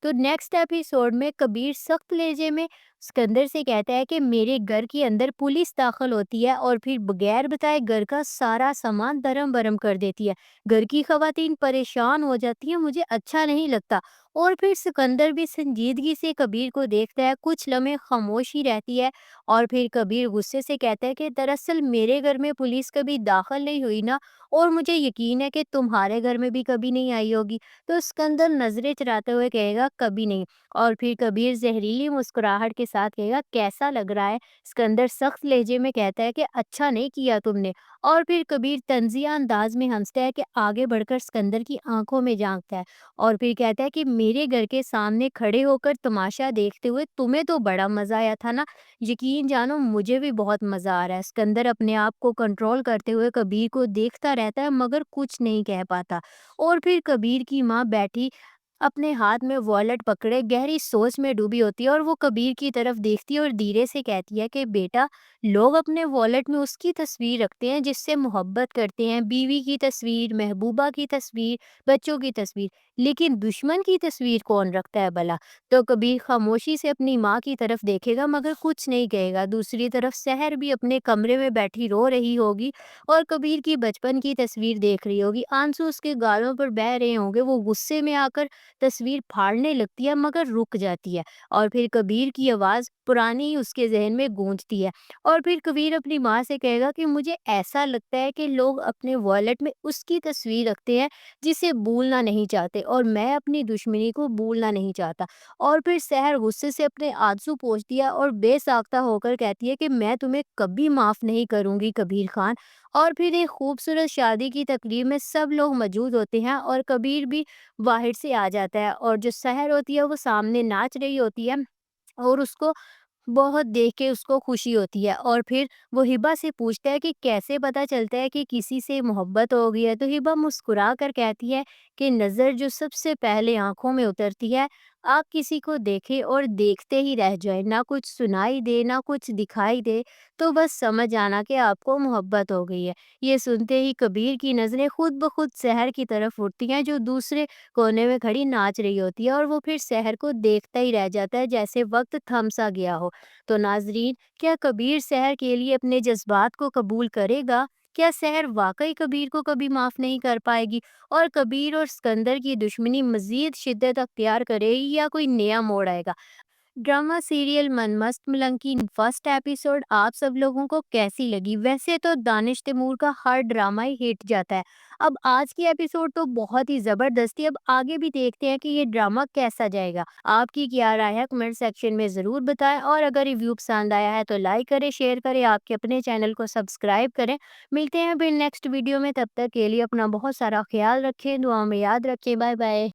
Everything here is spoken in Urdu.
تو نیکسٹ ایپیسوڈ میں کبیر سخت لہجے میں سکندر سے کہتا ہے کہ میرے گھر کے اندر پولیس داخل ہوتی ہے اور پھر بغیر بتائے گھر کا سارا سامان درم برم کر دیتی ہے۔ گھر کی خواتین پریشان ہو جاتی ہیں، مجھے اچھا نہیں لگتا۔ اور پھر سکندر بھی سنجیدگی سے کبیر کو دیکھتا ہے، کچھ لمحے خاموشی رہتی ہے اور پھر کبیر غصے سے کہتا ہے کہ دراصل میرے گھر میں پولیس کبھی داخل نہیں ہوئی نا، اور مجھے یقین ہے کہ تمہارے گھر میں بھی کبھی نہیں آئی ہوگی۔ تو سکندر نظریں چراتے ہوئے کہے گا کبھی نہیں، اور پھر کبیر زہریلی مسکراہٹ کے ساتھ کہے گا کیسا لگ رہا ہے؟ سکندر سخت لہجے میں کہتا ہے کہ اچھا نہیں کیا تم نے، اور پھر کبیر طنزیہ انداز میں ہنستا ہے کہ آگے بڑھ کر سکندر کی آنکھوں میں جھانکتا ہے اور پھر کہتا ہے کہ میرے گھر کے سامنے کھڑے ہو کر تماشا دیکھتے ہوئے تمہیں تو بڑا مزہ آیا تھا نا؟ یقین جانو مجھے بھی بہت مزہ آ رہا ہے۔ سکندر اپنے آپ کو کنٹرول کرتے ہوئے کبیر کو دیکھتا رہتا ہے مگر کچھ نہیں کہہ پاتا۔ اور پھر کبیر کی ماں بیٹھی اپنے ہاتھ میں والٹ پکڑے گہری سوچ میں ڈوبی ہوتی ہے، اور وہ کبیر کی طرف دیکھتی ہے اور دھیرے سے کہتی ہے کہ بیٹا، لوگ اپنے والٹ میں اس کی تصویر رکھتے ہیں جس سے محبت کرتے ہیں، بیوی کی تصویر، محبوبہ کی تصویر، بچوں کی تصویر، لیکن دشمن کی تصویر کون رکھتا ہے بھلا؟ تو کبیر خاموشی سے اپنی ماں کی طرف دیکھے گا مگر کچھ نہیں کہے گا۔ دوسری طرف سحر بھی اپنے کمرے میں بیٹھی رو رہی ہوگی اور کبیر کی بچپن کی تصویر دیکھ رہی ہوگی، آنسو اس کے گالوں پر بہہ رہے ہوں گے۔ وہ غصے میں آ کر تصویر پھاڑنے لگتی ہے مگر رک جاتی ہے، اور پھر کبیر کی آواز پرانی ہی اس کے ذہن میں گونجتی ہے، اور پھر کبیر اپنی ماں سے کہے گا کہ مجھے ایسا لگتا ہے کہ لوگ اپنے والٹ میں اس کی تصویر رکھتے ہیں جسے بھولنا نہیں چاہتے، اور میں اپنی دشمنی کو بھولنا نہیں چاہتا۔ اور پھر سحر غصے سے اپنے آنسو پوچھتی ہے اور بے ساختہ ہو کر کہتی ہے کہ میں تمہیں کبھی معاف نہیں کروں گی کبیر خان۔ اور پھر ایک خوبصورت شادی کی تقریب میں سب لوگ موجود ہوتے ہیں اور کبیر بھی باہر سے آ جاتا ہے، اور جو سحر ہوتی ہے وہ سامنے ناچ رہی ہوتی ہے اور اس کو بہت دیکھ کے اس کو خوشی ہوتی ہے، اور پھر وہ ہبا سے پوچھتا ہے کہ کیسے پتا چلتا ہے کہ کسی سے محبت ہو گئی ہے؟ تو ہبا مسکرا کر کہتی ہے کہ نظر جو سب سے پہلے آنکھوں میں اترتی ہے، آپ کسی کو دیکھے اور دیکھتے ہی رہ جائے، نہ کچھ سنائی دے نہ کچھ دکھائی دے، تو بس سمجھ آنا کہ آپ کو محبت ہو گئی ہے۔ یہ سنتے ہی کبیر کی نظریں خود بخود سحر کی طرف اٹھتی ہیں جو دوسرے کونے میں کھڑی ناچ رہی ہوتی ہے، اور وہ پھر سحر کو دیکھتا ہی رہ جاتا ہے جیسے وقت تھم سا گیا ہو۔ تو ناظرین، کیا کبیر سحر کے لیے اپنے جذبات کو قبول کرے گا؟ کیا سحر واقعی کبیر کو کبھی معاف نہیں کر پائے گی اور کبیر اور سکندر کی دشمنی مزید شدت اختیار کرے گی یا کوئی نیا موڑ آئے گا؟ ڈرامہ سیریل من مست ملنگ کی فرسٹ ایپیسوڈ آپ سب لوگوں کو کیسی لگی؟ ویسے تو دانش تیمور کا ہر ڈرامہ ہی ہٹ جاتا ہے، اب آج کی ایپیسوڈ تو بہت ہی زبردست تھی۔ اب آگے بھی دیکھتے ہیں کہ یہ ڈرامہ کیسا جائے گا۔ آپ کی کیا رائے ہے کمنٹ سیکشن میں ضرور بتائیں، اور اگر ریویو پسند آیا ہے تو لائک کریں، شیئر کریں، آپ کے اپنے چینل کو سبسکرائب کریں۔ ملتے ہیں پھر نیکسٹ ویڈیو میں، تب تک کے لیے اپنا بہت سارا خیال رکھیں، دعاؤں میں یاد رکھیں۔ Bye bye.